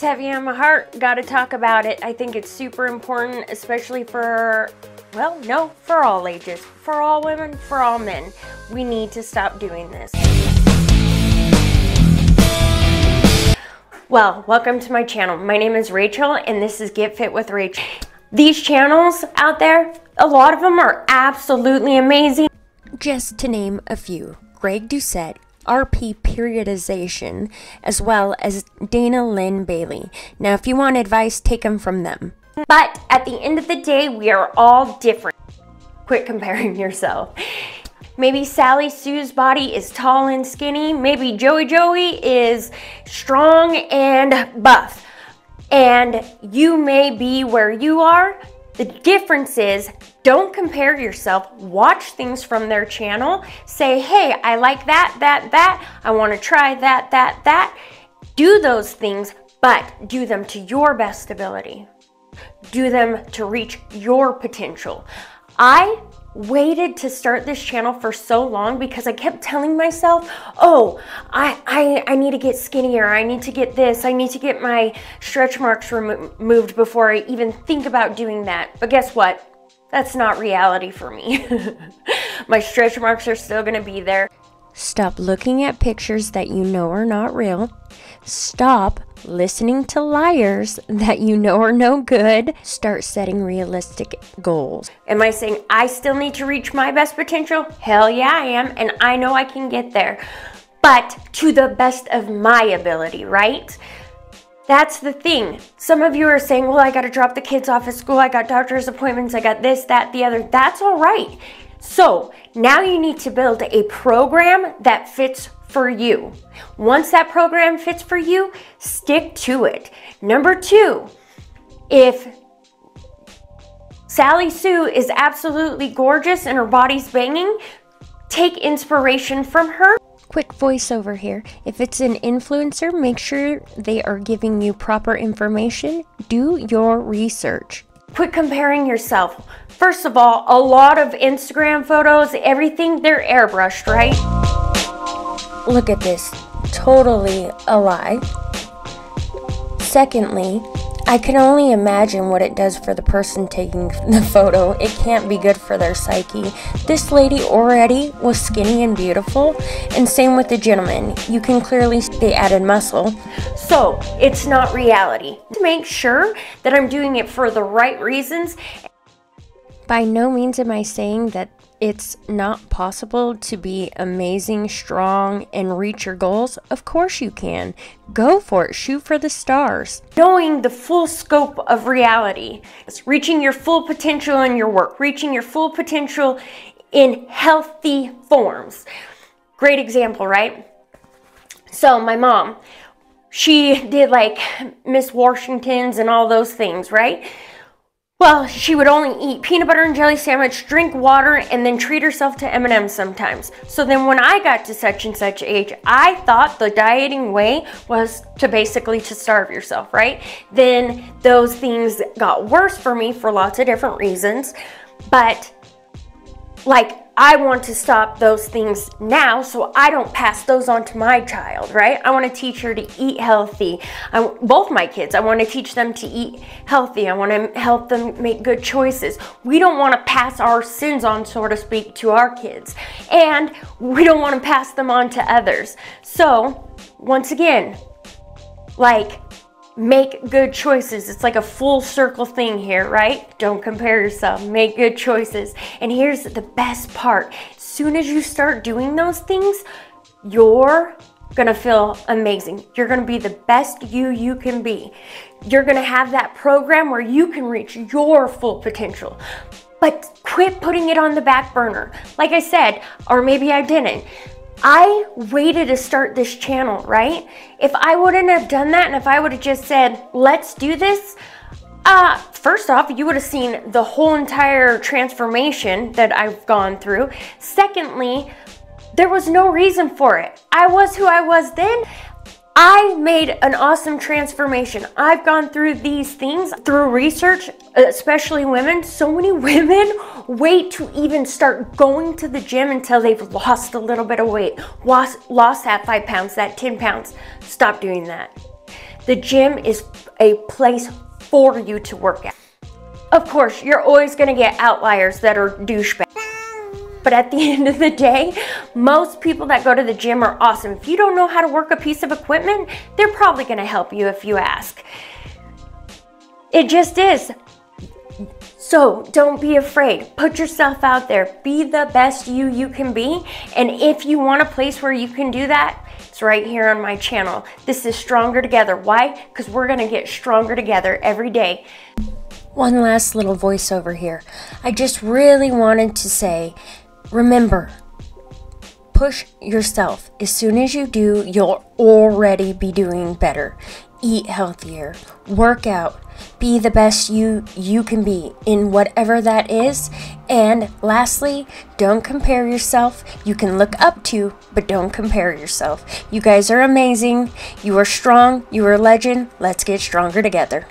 heavy on my heart. Gotta talk about it. I think it's super important, especially for, well, no, for all ages, for all women, for all men. We need to stop doing this. Well, welcome to my channel. My name is Rachel and this is Get Fit with Rachel. These channels out there, a lot of them are absolutely amazing. Just to name a few: Greg Doucette, RP Periodization, as well as Dana Lynn Bailey. Now, if you want advice, take them from them. But at the end of the day, we are all different. Quit comparing yourself. Maybe Sally Sue's body is tall and skinny. Maybe Joey is strong and buff. And you may be where you are. The difference is, don't compare yourself. Watch things from their channel. Say, hey, I like that. I want to try that. Do those things, but do them to your best ability. Do them to reach your potential. I waited to start this channel for so long because I kept telling myself, oh, I need to get skinnier, I need to get this, I need to get my stretch marks removed before I even think about doing that. But guess what? That's not reality for me. My stretch marks are still gonna be there. Stop looking at pictures that you know are not real. Stop listening to liars that you know are no good. Start setting realistic goals. Am I saying I still need to reach my best potential? Hell yeah, I am, and I know I can get there. But to the best of my ability, right? That's the thing. Some of you are saying, well, I gotta drop the kids off at school, I got doctor's appointments, I got this, that, the other. That's all right. So now you need to build a program that fits for you. Once that program fits for you, stick to it. Number two, if Sally Sue is absolutely gorgeous and her body's banging, take inspiration from her. Quick voiceover here. If it's an influencer, make sure they are giving you proper information. Do your research. Quit comparing yourself. First of all, a lot of Instagram photos, everything, they're airbrushed, right? Look at this. Totally a lie. Secondly, I can only imagine what it does for the person taking the photo. It can't be good for their psyche. This lady already was skinny and beautiful, and same with the gentleman. You can clearly see they added muscle. So it's not reality. To make sure that I'm doing it for the right reasons. By no means am I saying that it's not possible to be amazing, strong, and reach your goals. Of course you can. Go for it. Shoot for the stars. Knowing the full scope of reality. It's reaching your full potential in your work. Reaching your full potential in healthy forms. Great example, right? So my mom, she did like Miss Washington's and all those things, right? Well, she would only eat peanut butter and jelly sandwich, drink water, and then treat herself to M&Ms sometimes. So then when I got to such and such age, I thought the dieting way was to basically to starve yourself, right? Then those things got worse for me for lots of different reasons. But like, I want to stop those things now so I don't pass those on to my child, right? I want to teach her to eat healthy. Both my kids, I want to teach them to eat healthy. I want to help them make good choices. We don't want to pass our sins on, so to speak, to our kids. And we don't want to pass them on to others. So, once again, like, make good choices. It's like a full circle thing here, right? Don't compare yourself. Make good choices. And here's the best part. As soon as you start doing those things, you're gonna feel amazing. You're gonna be the best you can be. You're gonna have that program where you can reach your full potential. But quit putting it on the back burner. Like I said, or maybe I didn't. I waited to start this channel, right? If I wouldn't have done that, and if I would have just said, let's do this, first off, you would have seen the whole entire transformation that I've gone through. Secondly, there was no reason for it. I was who I was then. I made an awesome transformation. I've gone through these things through research, especially women. So many women wait to even start going to the gym until they've lost a little bit of weight, lost that 5 pounds, that 10 pounds. Stop doing that. The gym is a place for you to work out. Of course, you're always gonna get outliers that are douchebags. But at the end of the day, most people that go to the gym are awesome. If you don't know how to work a piece of equipment, they're probably gonna help you if you ask. It just is. So don't be afraid. Put yourself out there. Be the best you can be. And if you want a place where you can do that, it's right here on my channel. This is Stronger Together. Why? Because we're gonna get stronger together every day. One last little voiceover here. I just really wanted to say, remember, push yourself. As soon as you do, you'll already be doing better. Eat healthier, work out, be the best you can be in whatever that is. And lastly, don't compare yourself. You can look up to, but don't compare yourself. You guys are amazing. You are strong. You are a legend. Let's get stronger together.